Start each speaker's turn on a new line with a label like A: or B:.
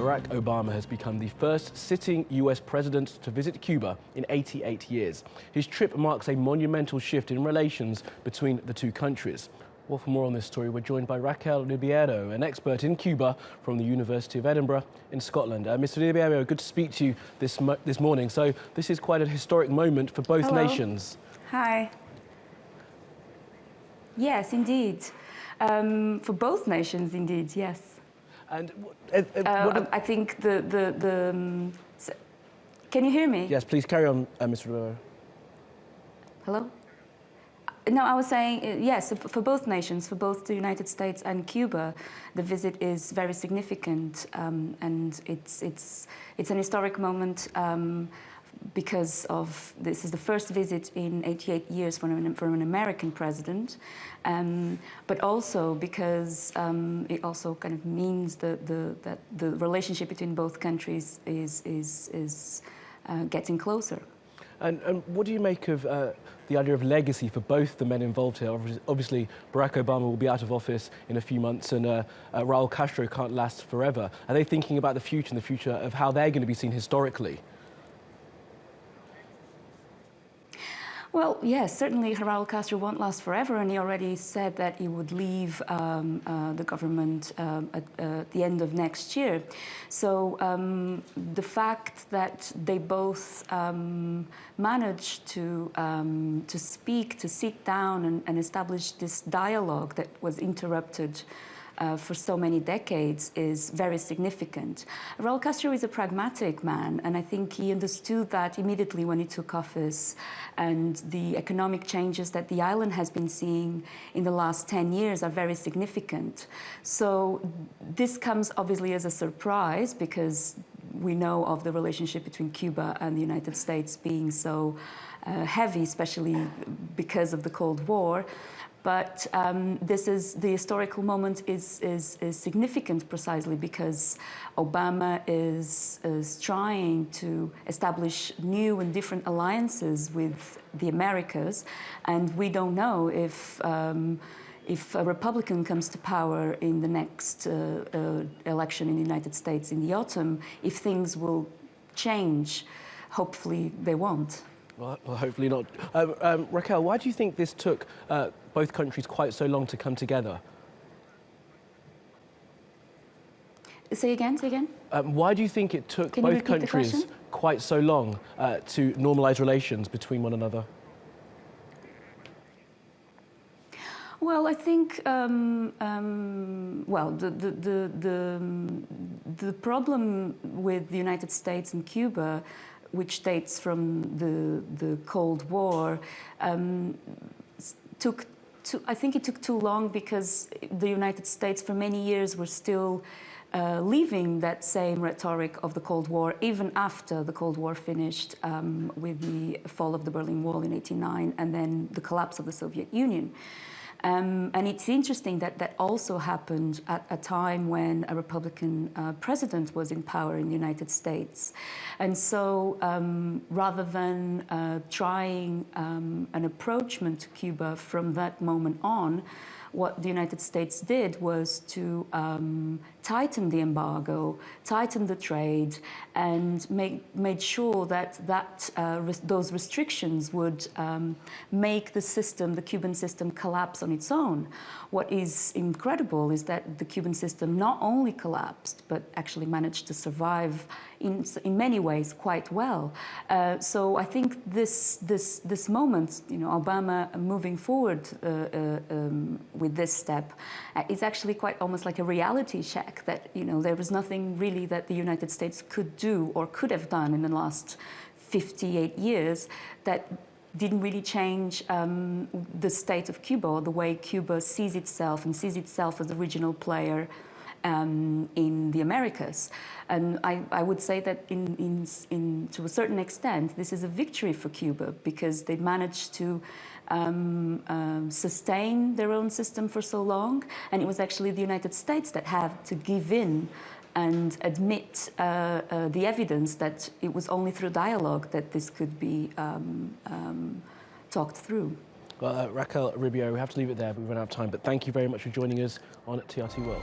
A: Barack Obama has become the first sitting US president to visit Cuba in 88 years. His trip marks a monumental shift in relations between the two countries. Well, for more on this story, we're joined by Raquel Ribeiro, an expert in Cuba from the University of Edinburgh in Scotland. Mr. Ribeiro, good to speak to you this morning. So this is quite a historic moment for both nations.
B: Hi. Yes, indeed. For both nations, indeed, yes.
A: And
B: I think can you hear me?
A: Yes, please carry on, Mr. Ribeiro.
B: Hello? No, I was saying, yes, for both nations, for both the United States and Cuba, the visit is very significant, and it's an historic moment because this is the first visit in 88 years from an American president, but also because it also kind of means that the relationship between both countries is getting closer.
A: And what do you make of the idea of legacy for both the men involved here? Obviously, Barack Obama will be out of office in a few months, and Raul Castro can't last forever. Are they thinking about the future and the future of how they're going to be seen historically?
B: Well, yes, certainly Raul Castro won't last forever, and he already said that he would leave the government at the end of next year. So the fact that they both managed to speak, to sit down and establish this dialogue that was interrupted for so many decades is very significant. Raul Castro is a pragmatic man, and I think he understood that immediately when he took office, and the economic changes that the island has been seeing in the last 10 years are very significant. So this comes obviously as a surprise, because we know of the relationship between Cuba and the United States being so heavy, especially because of the Cold War. But the historical moment is significant precisely because Obama is trying to establish new and different alliances with the Americas, and we don't know if a Republican comes to power in the next election in the United States in the autumn, if things will change. Hopefully they won't.
A: Well, hopefully not. Raquel, why do you think this took both countries quite so long to come together?
B: Say again, say again?
A: Why do you think it took both countries quite so long to normalise relations between one another?
B: Well, I think well, the problem with the United States and Cuba, which dates from the Cold War, I think it took too long because the United States for many years were still leaving that same rhetoric of the Cold War, even after the Cold War finished with the fall of the Berlin Wall in '89 and then the collapse of the Soviet Union. And it's interesting that that also happened at a time when a Republican president was in power in the United States. And so rather than trying an approachment to Cuba from that moment on, what the United States did was to tighten the embargo, tighten the trade, and made sure that those restrictions would make the Cuban system collapse on its own. What is incredible is that the Cuban system not only collapsed, but actually managed to survive in many ways quite well. So I think this moment, Obama moving forward with this step, is actually quite almost like a reality check that there was nothing really that the United States could do or could have done in the last 58 years that didn't really change the state of Cuba, or the way Cuba sees itself and sees itself as a regional player in the Americas. And I would say that to a certain extent, this is a victory for Cuba, because they managed to sustain their own system for so long, and it was actually the United States that had to give in and admit the evidence that it was only through dialogue that this could be talked through.
A: Well, Raquel Ribeiro, we have to leave it there, but we've run out of time. But thank you very much for joining us on TRT World.